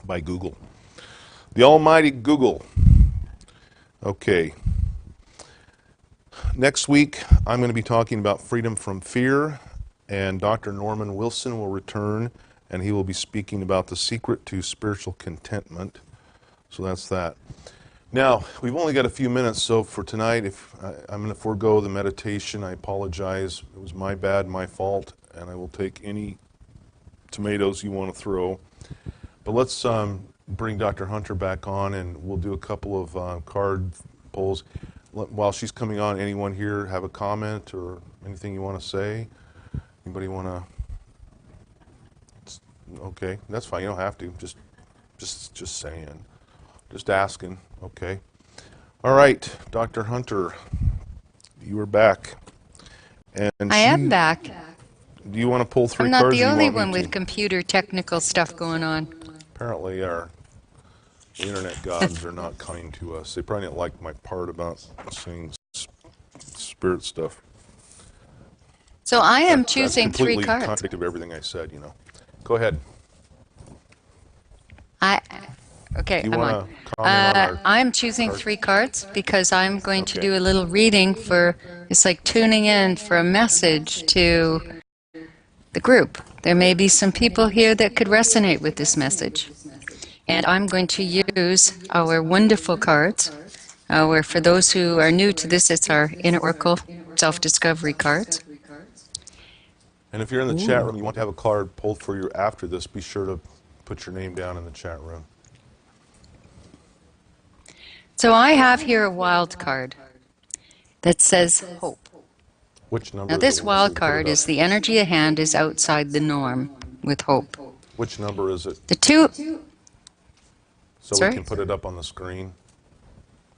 by Google. The almighty Google. Okay. Next week, I'm going to be talking about freedom from fear, and Dr. Norman Wilson will return, and he will be speaking about the secret to spiritual contentment. So that's that. Now, we've only got a few minutes, so for tonight, I'm going to forego the meditation. I apologize. It was my bad, my fault, and I will take any tomatoes you want to throw. But let's bring Dr. Hunter back on, and we'll do a couple of card pulls. While she's coming on, anyone here have a comment or anything you want to say? Anybody want to? Okay, that's fine. You don't have to. Just saying. Just asking. Okay. All right, Dr. Hunter, you are back. And I am back. Do you want to pull three I'm cards? not the only one with computer technical stuff going on. Apparently, our internet gods are not kind to us. They probably didn't like my part about saying spirit stuff. So I am choosing that's 3 cards. completely contradicted everything I said, you know. Go ahead. Okay, You I'm want on. to comment on our I'm choosing 3 cards because I'm going to do a little reading for, it's like tuning in for a message to the group. There may be some people here that could resonate with this message. And I'm going to use our wonderful cards. For those who are new to this, it's our Inner Oracle Self-Discovery cards. And if you're in the chat room, you want to have a card pulled for you after this, be sure to put your name down in the chat room. So I have here a wild card that says hope. Which number? Now this wild card is the energy at hand is outside the norm with hope. Which number is it? The 2... So Sorry? we can put it up on the screen.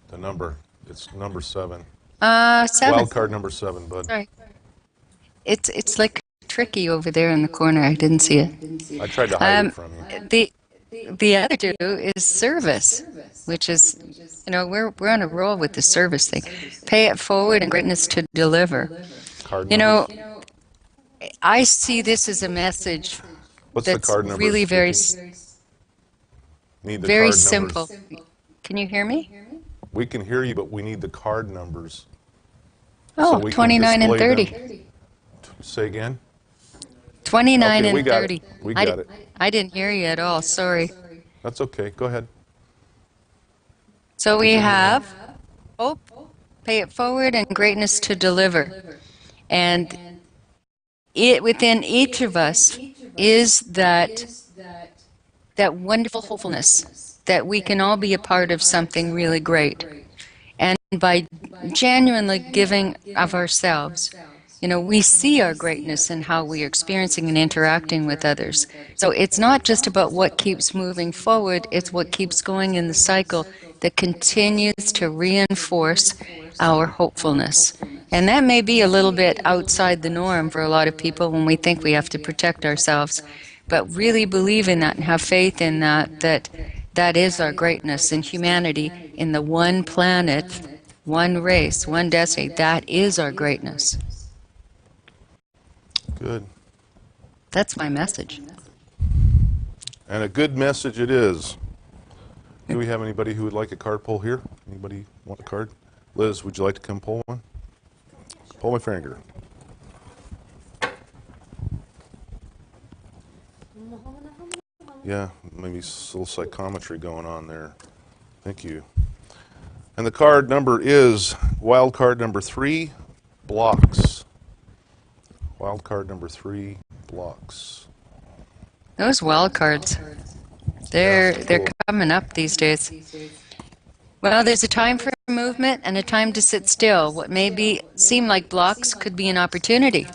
The number. It's number 7. 7. Wild card number 7, bud. Sorry. It's like tricky over there in the corner. I didn't see it. I tried to hide it from you. The other 2 is service, which is, you know, we're on a roll with the service thing. Pay it forward and greatness to deliver. Card You know, numbers. I see this as a message What's the that's card numbers, really very, Need the very card simple. numbers. Can you hear me? We can hear you, but we need the card numbers. Oh, so we can 29 and display 30. them. Say again? 29 Okay, we and got 30. it. We got it. I didn't hear you at all. Sorry. That's okay. Go ahead. So we have hope, pay it forward, and greatness to deliver. And within each of us is that wonderful hopefulness that we can all be a part of something really great. And by genuinely giving of ourselves, you know, we see our greatness in how we are experiencing and interacting with others. So it's not just about what keeps moving forward, it's what keeps going in the cycle that continues to reinforce our hopefulness. And that may be a little bit outside the norm for a lot of people when we think we have to protect ourselves. But really believe in that and have faith in that is our greatness in humanity, in the one planet, one race, one destiny. That is our greatness. Good. That's my message. And a good message it is. Do we have anybody who would like a card pull here? Anybody want a card? Liz, would you like to come pull one? Pull my finger. Yeah, maybe a little psychometry going on there. Thank you. And the card number is wild card number 3, blocks. Wild card number 3, blocks. Those wild cards, Yeah, they're cool. coming up these days. Well, there's a time for movement and a time to sit still. What seem like blocks could be an opportunity.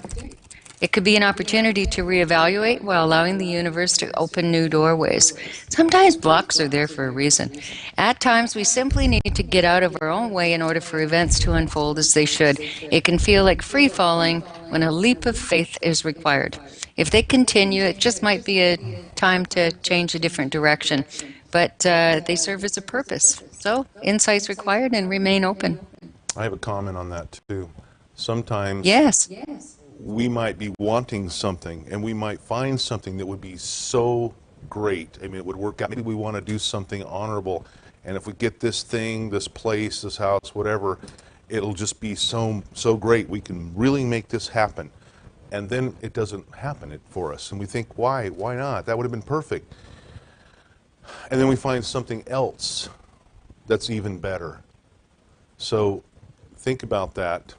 It could be an opportunity to reevaluate while allowing the universe to open new doorways. Sometimes blocks are there for a reason. At times, we simply need to get out of our own way in order for events to unfold as they should. It can feel like free falling when a leap of faith is required. If they continue, it just might be a time to change a different direction. But they serve as a purpose. So, insight's required and remain open. I have a comment on that too. Sometimes Yes. we might be wanting something and we might find something that would be so great. I mean, it would work out. Maybe we want to do something honorable. And if we get this thing, this place, this house, whatever, it'll just be so great. We can really make this happen. And then it doesn't happen for us. And we think, why? Why not? That would have been perfect. And then we find something else that's even better. So think about that.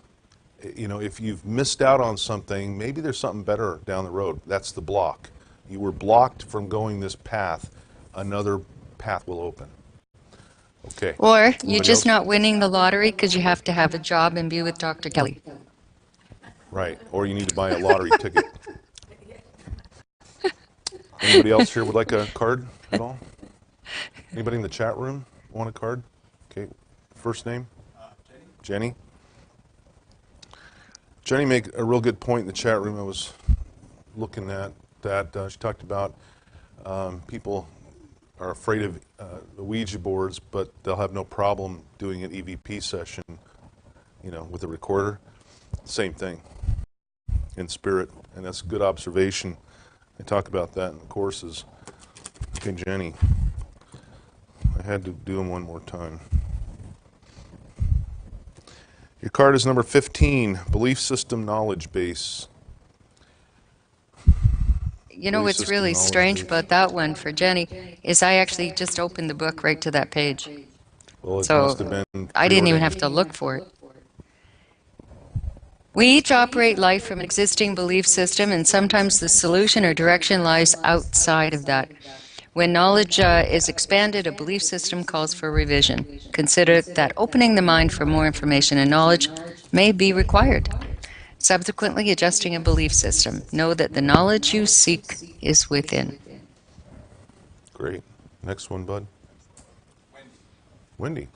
You know, if you've missed out on something, maybe there's something better down the road. That's the block. You were blocked from going this path. Another path will open. Okay. Or you're just else? not winning the lottery because you have to have a job and be with Dr. Kelley. Right. Or you need to buy a lottery ticket. Anybody else here would like a card at all? Anybody in the chat room want a card? Okay. First name? Jenny. Jenny made a real good point in the chat room. I was looking at that. She talked about people are afraid of the Ouija boards, but they'll have no problem doing an EVP session, you know, with a recorder. Same thing in spirit, and that's a good observation. I talk about that in the courses. Okay, Jenny. I had to do them one more time. Your card is number 15, belief system knowledge base. You know what's really strange about that one for Jenny is I actually just opened the book right to that page. Well, it So must have been I didn't even preordained. have to look for it. We each operate life from an existing belief system, and sometimes the solution or direction lies outside of that. When knowledge is expanded, a belief system calls for revision. Consider that opening the mind for more information and knowledge may be required. Subsequently, adjusting a belief system. Know that the knowledge you seek is within. Great. Next one, bud. Wendy.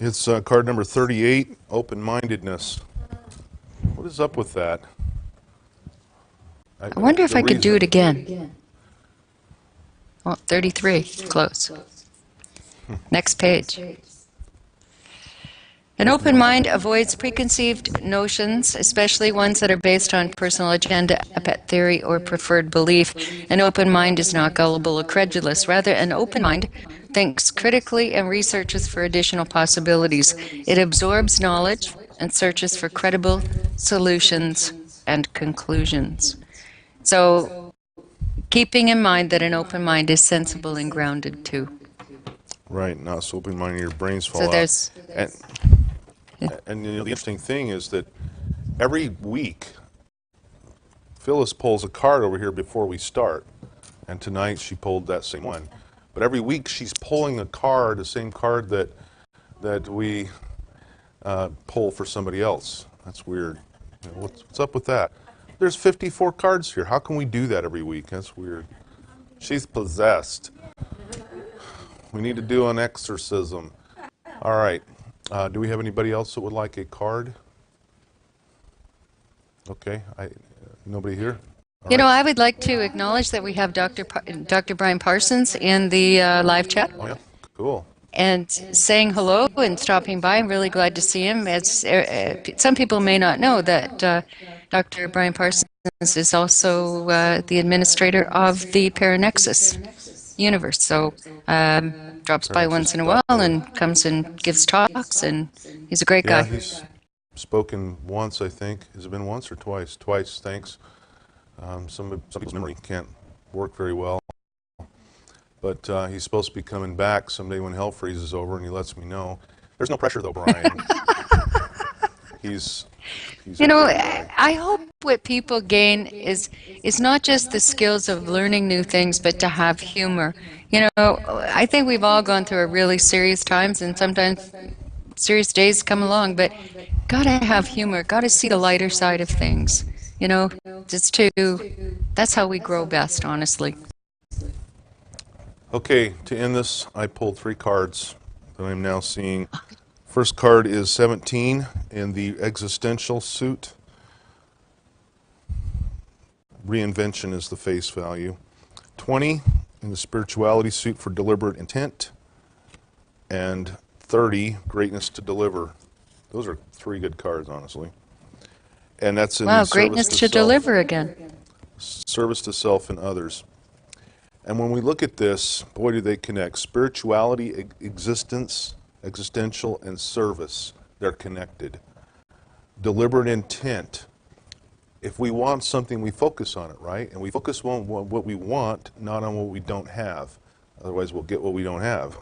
It's card number 38, open-mindedness. What is up with that? I wonder if I could do it again. Oh, 33, close. Next page. An open mind avoids preconceived notions, especially ones that are based on personal agenda, a pet theory, or preferred belief. An open mind is not gullible or credulous. Rather, an open mind thinks critically and researches for additional possibilities. It absorbs knowledge and searches for credible solutions and conclusions. So, keeping in mind that an open mind is sensible and grounded too. Right, not so open-minded, your brains fall So out. there's... And you know, the interesting thing is that every week, Phyllis pulls a card over here before we start, and tonight she pulled that same one. But every week she's pulling a card, the same card that we pull for somebody else. That's weird. You know, what's up with that? There's 54 cards here. How can we do that every week? That's weird. She's possessed. We need to do an exorcism. All right. Do we have anybody else that would like a card? Okay. Nobody here? You know, I would like to acknowledge that we have Dr. Brian Parsons in the live chat. Oh, yeah. Cool. And saying hello and stopping by. I'm really glad to see him. Some people may not know that Dr. Brian Parsons is also the administrator of the Paranexus universe. So drops by once in a while and comes and gives talks, and he's a great guy. Yeah, he's spoken once, I think. Has it been once or twice? Twice, thanks. Some people's memory can't work very well. But he's supposed to be coming back someday when hell freezes over, and he lets me know. There's no pressure, though, Brian. he's You a know, great guy. I hope what people gain is not just the skills of learning new things, but to have humor. You know, I think we've all gone through a really serious times, and sometimes serious days come along, but gotta have humor, gotta see the lighter side of things. You know, just to, that's how we grow best, honestly. Okay, to end this, I pulled 3 cards that I'm now seeing. First card is 17 in the existential suit. Reinvention is the face value. 20 in the spirituality suit for deliberate intent. And 30, greatness to deliver. Those are 3 good cards, honestly. And that's in Wow, the service greatness to to self. deliver again. Service to self and others. And when we look at this, boy, do they connect. Spirituality, existence, existential, and service, they're connected. Deliberate intent. If we want something, we focus on it, right? And we focus on what we want, not on what we don't have. Otherwise, we'll get what we don't have.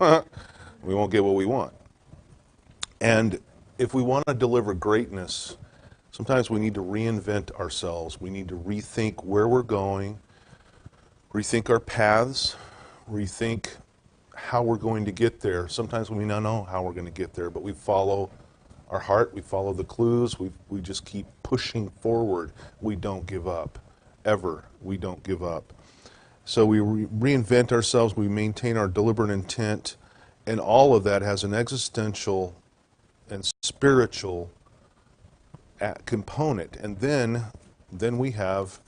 We won't get what we want. And if we want to deliver greatness, sometimes we need to reinvent ourselves. We need to rethink where we're going, rethink our paths, rethink how we're going to get there. Sometimes we may not know how we're going to get there, but we follow our heart, we follow the clues, we just keep pushing forward. We don't give up, ever. We don't give up. So we reinvent ourselves, we maintain our deliberate intent, and all of that has an existential and spiritual component. And then we have,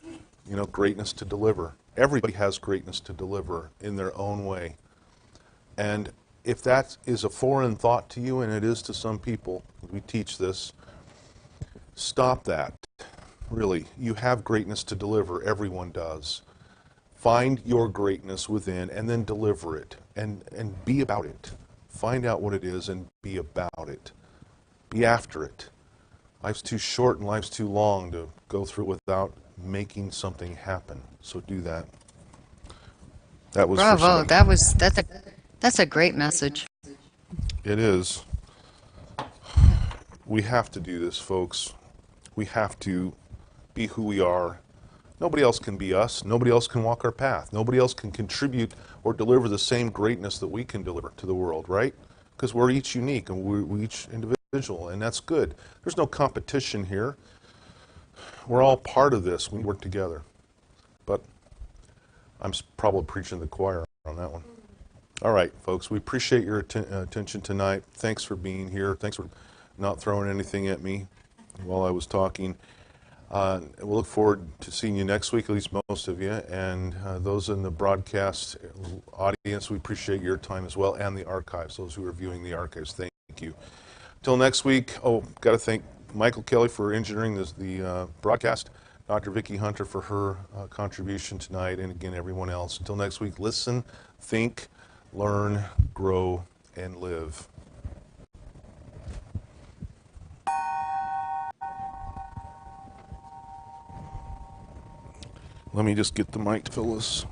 greatness to deliver. Everybody has greatness to deliver in their own way. And if that is a foreign thought to you, and it is to some people, we teach this, stop that. Really, you have greatness to deliver. Everyone does. Find your greatness within and then deliver it and be about it. Find out what it is and be about it. Be after it. Life's too short and life's too long to go through without making something happen. So do that. That was for Bravo, somebody. that's a great message. It is. We have to do this, folks. We have to be who we are. Nobody else can be us. Nobody else can walk our path. Nobody else can contribute or deliver the same greatness that we can deliver to the world, right? Because we're each unique and we're each individual, and that's good. There's no competition here. We're all part of this. We work together. But I'm probably preaching to the choir on that one. All right, folks, we appreciate your attention tonight. Thanks for being here. Thanks for not throwing anything at me while I was talking. We'll look forward to seeing you next week, at least most of you. And those in the broadcast audience, we appreciate your time as well, and the archives, those who are viewing the archives. Thank you. Till next week, got to thank Michael Kelley for engineering the broadcast, Dr. Vicki Hunter for her contribution tonight, and again, everyone else. Until next week, listen, think, learn, grow, and live. Let me just get the mic to Phyllis.